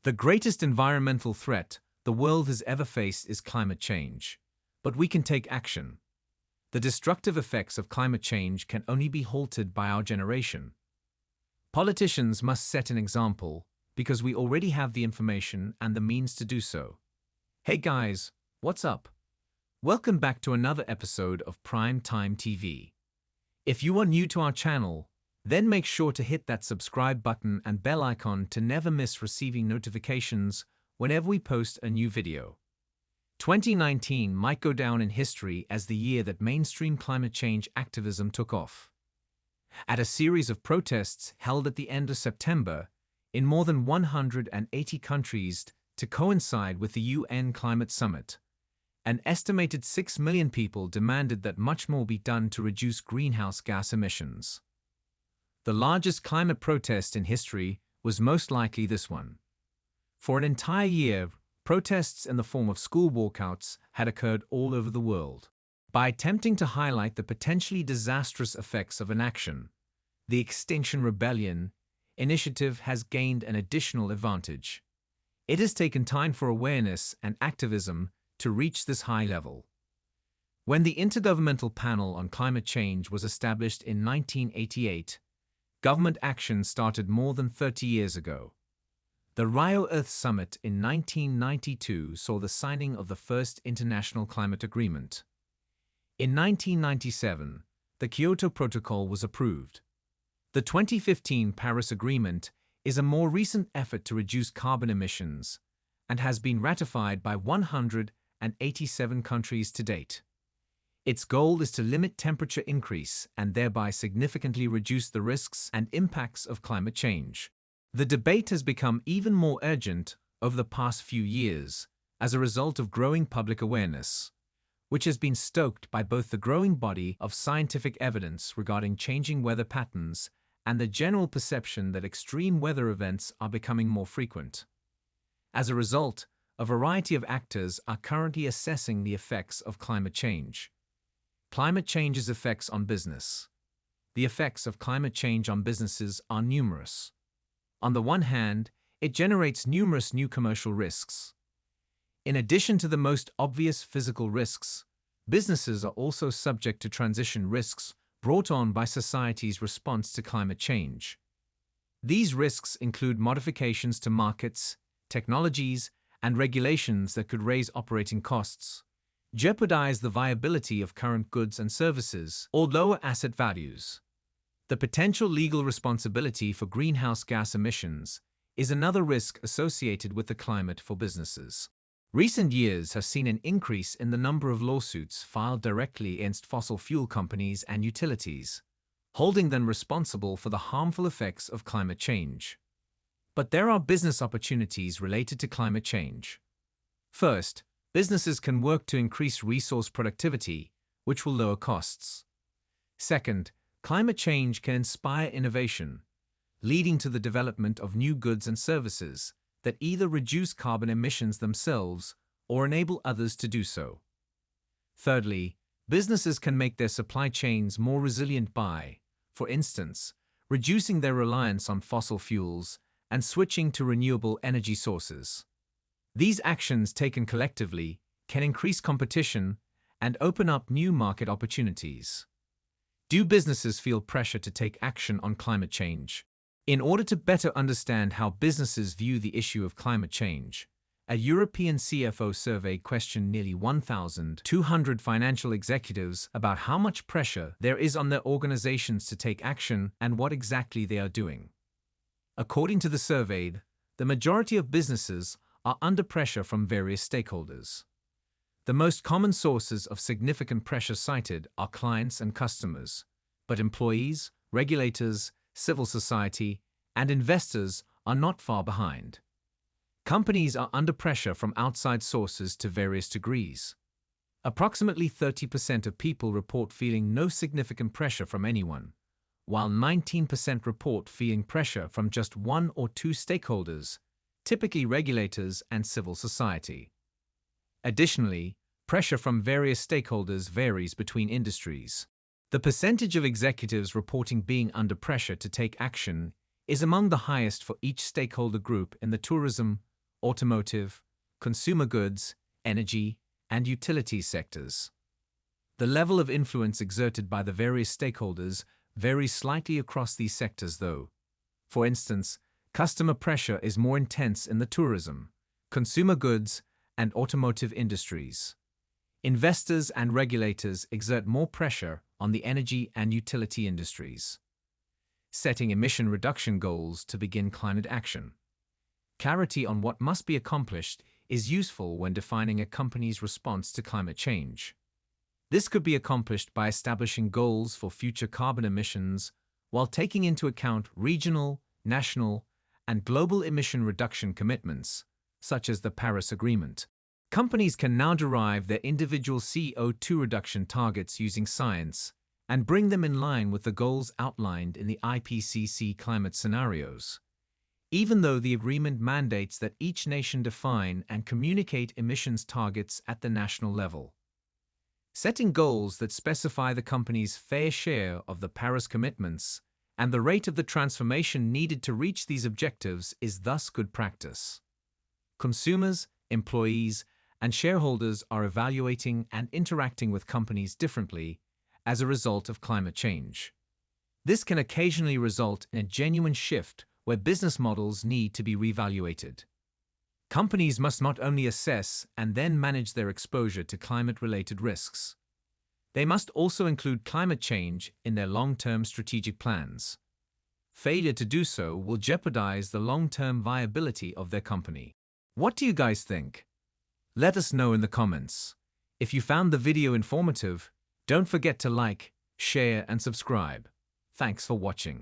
The greatest environmental threat the world has ever faced is climate change. But we can take action. The destructive effects of climate change can only be halted by our generation. Politicians must set an example because we already have the information and the means to do so. Hey guys, what's up? Welcome back to another episode of Prime TimeTV. If you are new to our channel, then make sure to hit that subscribe button and bell icon to never miss receiving notifications whenever we post a new video. 2019 might go down in history as the year that mainstream climate change activism took off. At a series of protests held at the end of September in more than 180 countries to coincide with the UN Climate Summit, an estimated 6 million people demanded that much more be done to reduce greenhouse gas emissions. The largest climate protest in history was most likely this one. For an entire year, protests in the form of school walkouts had occurred all over the world. By attempting to highlight the potentially disastrous effects of inaction, the Extinction Rebellion initiative has gained an additional advantage. It has taken time for awareness and activism to reach this high level. When the Intergovernmental Panel on Climate Change was established in 1988, government action started more than 30 years ago. The Rio Earth Summit in 1992 saw the signing of the first international climate agreement. In 1997, the Kyoto Protocol was approved. The 2015 Paris Agreement is a more recent effort to reduce carbon emissions and has been ratified by 187 countries to date. Its goal is to limit temperature increase and thereby significantly reduce the risks and impacts of climate change. The debate has become even more urgent over the past few years as a result of growing public awareness, which has been stoked by both the growing body of scientific evidence regarding changing weather patterns and the general perception that extreme weather events are becoming more frequent. As a result, a variety of actors are currently assessing the effects of climate change. Climate change's effects on business. The effects of climate change on businesses are numerous. On the one hand, it generates numerous new commercial risks. In addition to the most obvious physical risks, businesses are also subject to transition risks brought on by society's response to climate change. These risks include modifications to markets, technologies, and regulations that could raise operating costs, jeopardize the viability of current goods and services, or lower asset values. The potential legal responsibility for greenhouse gas emissions is another risk associated with the climate for businesses. Recent years have seen an increase in the number of lawsuits filed directly against fossil fuel companies and utilities, holding them responsible for the harmful effects of climate change. But there are business opportunities related to climate change. First, businesses can work to increase resource productivity, which will lower costs. Second, climate change can inspire innovation, leading to the development of new goods and services that either reduce carbon emissions themselves or enable others to do so. Thirdly, businesses can make their supply chains more resilient by, for instance, reducing their reliance on fossil fuels and switching to renewable energy sources. These actions taken collectively can increase competition and open up new market opportunities. Do businesses feel pressure to take action on climate change? In order to better understand how businesses view the issue of climate change, a European CFO survey questioned nearly 1,200 financial executives about how much pressure there is on their organizations to take action and what exactly they are doing. According to the survey, the majority of businesses are under pressure from various stakeholders. The most common sources of significant pressure cited are clients and customers, but employees, regulators, civil society, and investors are not far behind. Companies are under pressure from outside sources to various degrees. Approximately 30% of people report feeling no significant pressure from anyone, while 19% report feeling pressure from just one or two stakeholders, typically regulators and civil society. Additionally, pressure from various stakeholders varies between industries. The percentage of executives reporting being under pressure to take action is among the highest for each stakeholder group in the tourism, automotive, consumer goods, energy, and utilities sectors. The level of influence exerted by the various stakeholders varies slightly across these sectors, though. For instance, customer pressure is more intense in the tourism, consumer goods, and automotive industries. Investors and regulators exert more pressure on the energy and utility industries. Setting emission reduction goals to begin climate action. Clarity on what must be accomplished is useful when defining a company's response to climate change. This could be accomplished by establishing goals for future carbon emissions while taking into account regional, national, and global emission reduction commitments, such as the Paris Agreement. Companies can now derive their individual CO2 reduction targets using science and bring them in line with the goals outlined in the IPCC climate scenarios. Even though the agreement mandates that each nation define and communicate emissions targets at the national level. Setting goals that specify the company's fair share of the Paris commitments and the rate of the transformation needed to reach these objectives is thus good practice. Consumers, employees, and shareholders are evaluating and interacting with companies differently as a result of climate change. This can occasionally result in a genuine shift where business models need to be reevaluated. Companies must not only assess and then manage their exposure to climate-related risks. They must also include climate change in their long-term strategic plans. Failure to do so will jeopardize the long-term viability of their company. What do you guys think? Let us know in the comments. If you found the video informative, don't forget to like, share, and subscribe. Thanks for watching.